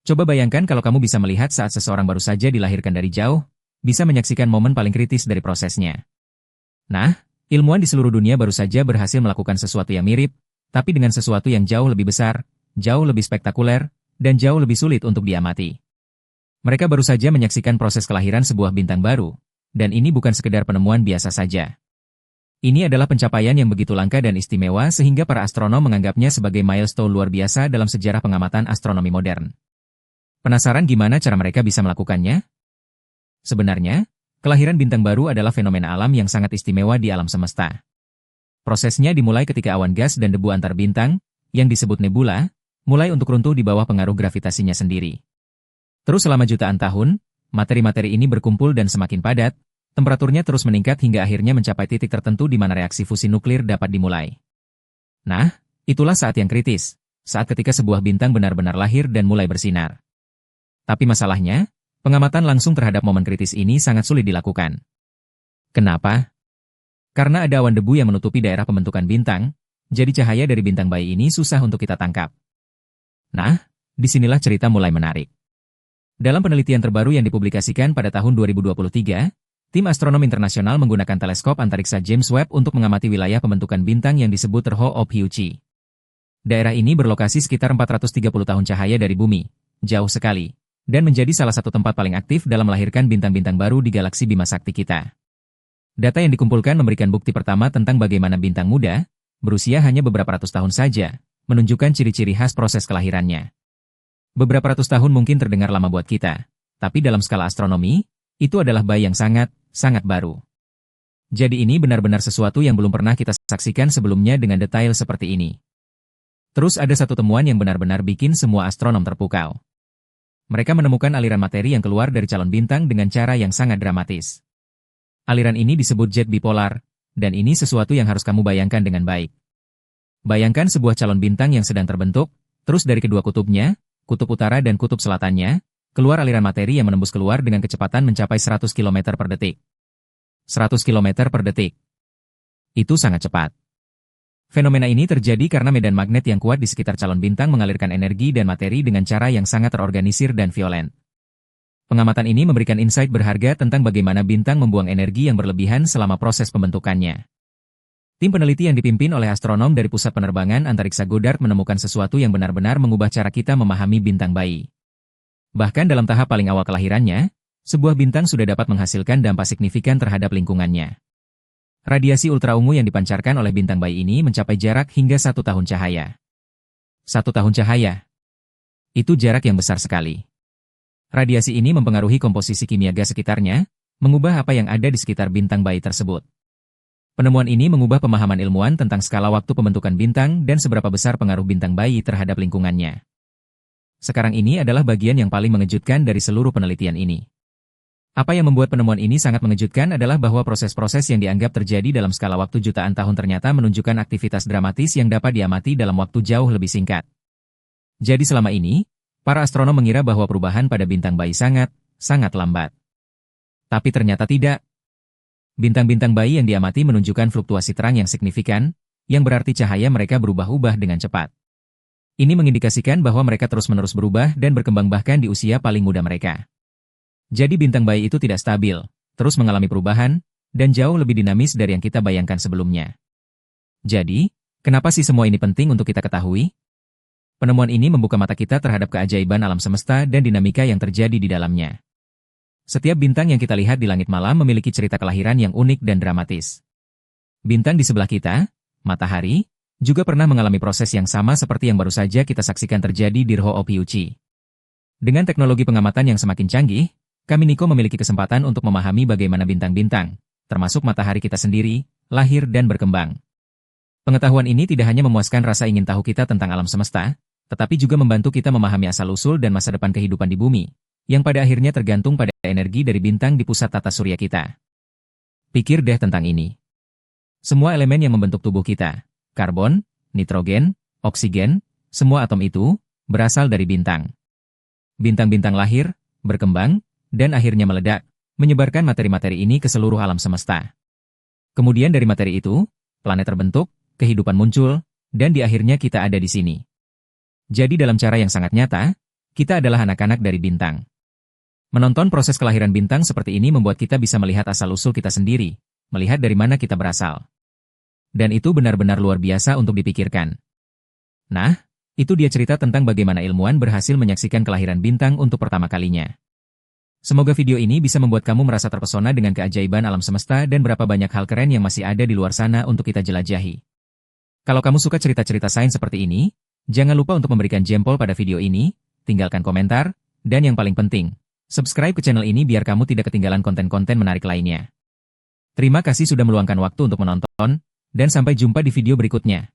Coba bayangkan kalau kamu bisa melihat saat seseorang baru saja dilahirkan dari jauh, bisa menyaksikan momen paling kritis dari prosesnya. Nah, ilmuwan di seluruh dunia baru saja berhasil melakukan sesuatu yang mirip, tapi dengan sesuatu yang jauh lebih besar, jauh lebih spektakuler, dan jauh lebih sulit untuk diamati. Mereka baru saja menyaksikan proses kelahiran sebuah bintang baru, dan ini bukan sekedar penemuan biasa saja. Ini adalah pencapaian yang begitu langka dan istimewa sehingga para astronom menganggapnya sebagai milestone luar biasa dalam sejarah pengamatan astronomi modern. Penasaran gimana cara mereka bisa melakukannya? Sebenarnya, kelahiran bintang baru adalah fenomena alam yang sangat istimewa di alam semesta. Prosesnya dimulai ketika awan gas dan debu antar bintang, yang disebut nebula, mulai untuk runtuh di bawah pengaruh gravitasinya sendiri. Terus selama jutaan tahun, materi-materi ini berkumpul dan semakin padat, temperaturnya terus meningkat hingga akhirnya mencapai titik tertentu di mana reaksi fusi nuklir dapat dimulai. Nah, itulah saat yang kritis, saat ketika sebuah bintang benar-benar lahir dan mulai bersinar. Tapi masalahnya, pengamatan langsung terhadap momen kritis ini sangat sulit dilakukan. Kenapa? Karena ada awan debu yang menutupi daerah pembentukan bintang, jadi cahaya dari bintang bayi ini susah untuk kita tangkap. Nah, disinilah cerita mulai menarik. Dalam penelitian terbaru yang dipublikasikan pada tahun 2023, tim astronom internasional menggunakan teleskop antariksa James Webb untuk mengamati wilayah pembentukan bintang yang disebut Terho Ophiuchi. Daerah ini berlokasi sekitar 430 tahun cahaya dari bumi, jauh sekali, dan menjadi salah satu tempat paling aktif dalam melahirkan bintang-bintang baru di galaksi Bima Sakti kita. Data yang dikumpulkan memberikan bukti pertama tentang bagaimana bintang muda, berusia hanya beberapa ratus tahun saja, menunjukkan ciri-ciri khas proses kelahirannya. Beberapa ratus tahun mungkin terdengar lama buat kita, tapi dalam skala astronomi, itu adalah bayi yang sangat baru. Jadi ini benar-benar sesuatu yang belum pernah kita saksikan sebelumnya dengan detail seperti ini. Terus ada satu temuan yang benar-benar bikin semua astronom terpukau. Mereka menemukan aliran materi yang keluar dari calon bintang dengan cara yang sangat dramatis. Aliran ini disebut jet bipolar, dan ini sesuatu yang harus kamu bayangkan dengan baik. Bayangkan sebuah calon bintang yang sedang terbentuk, terus dari kedua kutubnya, kutub utara dan kutub selatannya, keluar aliran materi yang menembus keluar dengan kecepatan mencapai 100 km per detik. 100 km per detik. Itu sangat cepat. Fenomena ini terjadi karena medan magnet yang kuat di sekitar calon bintang mengalirkan energi dan materi dengan cara yang sangat terorganisir dan violent. Pengamatan ini memberikan insight berharga tentang bagaimana bintang membuang energi yang berlebihan selama proses pembentukannya. Tim peneliti yang dipimpin oleh astronom dari Pusat Penerbangan Antariksa Goddard menemukan sesuatu yang benar-benar mengubah cara kita memahami bintang bayi. Bahkan dalam tahap paling awal kelahirannya, sebuah bintang sudah dapat menghasilkan dampak signifikan terhadap lingkungannya. Radiasi ultraungu yang dipancarkan oleh bintang bayi ini mencapai jarak hingga 1 tahun cahaya. 1 tahun cahaya. Itu jarak yang besar sekali. Radiasi ini mempengaruhi komposisi kimia gas sekitarnya, mengubah apa yang ada di sekitar bintang bayi tersebut. Penemuan ini mengubah pemahaman ilmuwan tentang skala waktu pembentukan bintang dan seberapa besar pengaruh bintang bayi terhadap lingkungannya. Sekarang ini adalah bagian yang paling mengejutkan dari seluruh penelitian ini. Apa yang membuat penemuan ini sangat mengejutkan adalah bahwa proses-proses yang dianggap terjadi dalam skala waktu jutaan tahun ternyata menunjukkan aktivitas dramatis yang dapat diamati dalam waktu jauh lebih singkat. Jadi selama ini, para astronom mengira bahwa perubahan pada bintang bayi sangat lambat. Tapi ternyata tidak. Bintang-bintang bayi yang diamati menunjukkan fluktuasi terang yang signifikan, yang berarti cahaya mereka berubah-ubah dengan cepat. Ini mengindikasikan bahwa mereka terus-menerus berubah dan berkembang bahkan di usia paling muda mereka. Jadi bintang bayi itu tidak stabil, terus mengalami perubahan, dan jauh lebih dinamis dari yang kita bayangkan sebelumnya. Jadi, kenapa sih semua ini penting untuk kita ketahui? Penemuan ini membuka mata kita terhadap keajaiban alam semesta dan dinamika yang terjadi di dalamnya. Setiap bintang yang kita lihat di langit malam memiliki cerita kelahiran yang unik dan dramatis. Bintang di sebelah kita, matahari, juga pernah mengalami proses yang sama seperti yang baru saja kita saksikan terjadi di Terho Ophiuchi. Dengan teknologi pengamatan yang semakin canggih, kami Niko memiliki kesempatan untuk memahami bagaimana bintang-bintang, termasuk matahari kita sendiri, lahir dan berkembang. Pengetahuan ini tidak hanya memuaskan rasa ingin tahu kita tentang alam semesta, tetapi juga membantu kita memahami asal-usul dan masa depan kehidupan di bumi, yang pada akhirnya tergantung pada energi dari bintang di pusat tata surya kita. Pikir deh tentang ini. Semua elemen yang membentuk tubuh kita, karbon, nitrogen, oksigen, semua atom itu, berasal dari bintang. Bintang-bintang lahir, berkembang, dan akhirnya meledak, menyebarkan materi-materi ini ke seluruh alam semesta. Kemudian dari materi itu, planet terbentuk, kehidupan muncul, dan di akhirnya kita ada di sini. Jadi dalam cara yang sangat nyata, Kita adalah anak-anak dari bintang. Menonton proses kelahiran bintang seperti ini membuat kita bisa melihat asal-usul kita sendiri, melihat dari mana kita berasal. Dan itu benar-benar luar biasa untuk dipikirkan. Nah, itu dia cerita tentang bagaimana ilmuwan berhasil menyaksikan kelahiran bintang untuk pertama kalinya. Semoga video ini bisa membuat kamu merasa terpesona dengan keajaiban alam semesta dan berapa banyak hal keren yang masih ada di luar sana untuk kita jelajahi. Kalau kamu suka cerita-cerita sains seperti ini, jangan lupa untuk memberikan jempol pada video ini, tinggalkan komentar, dan yang paling penting, subscribe ke channel ini biar kamu tidak ketinggalan konten-konten menarik lainnya. Terima kasih sudah meluangkan waktu untuk menonton, dan sampai jumpa di video berikutnya.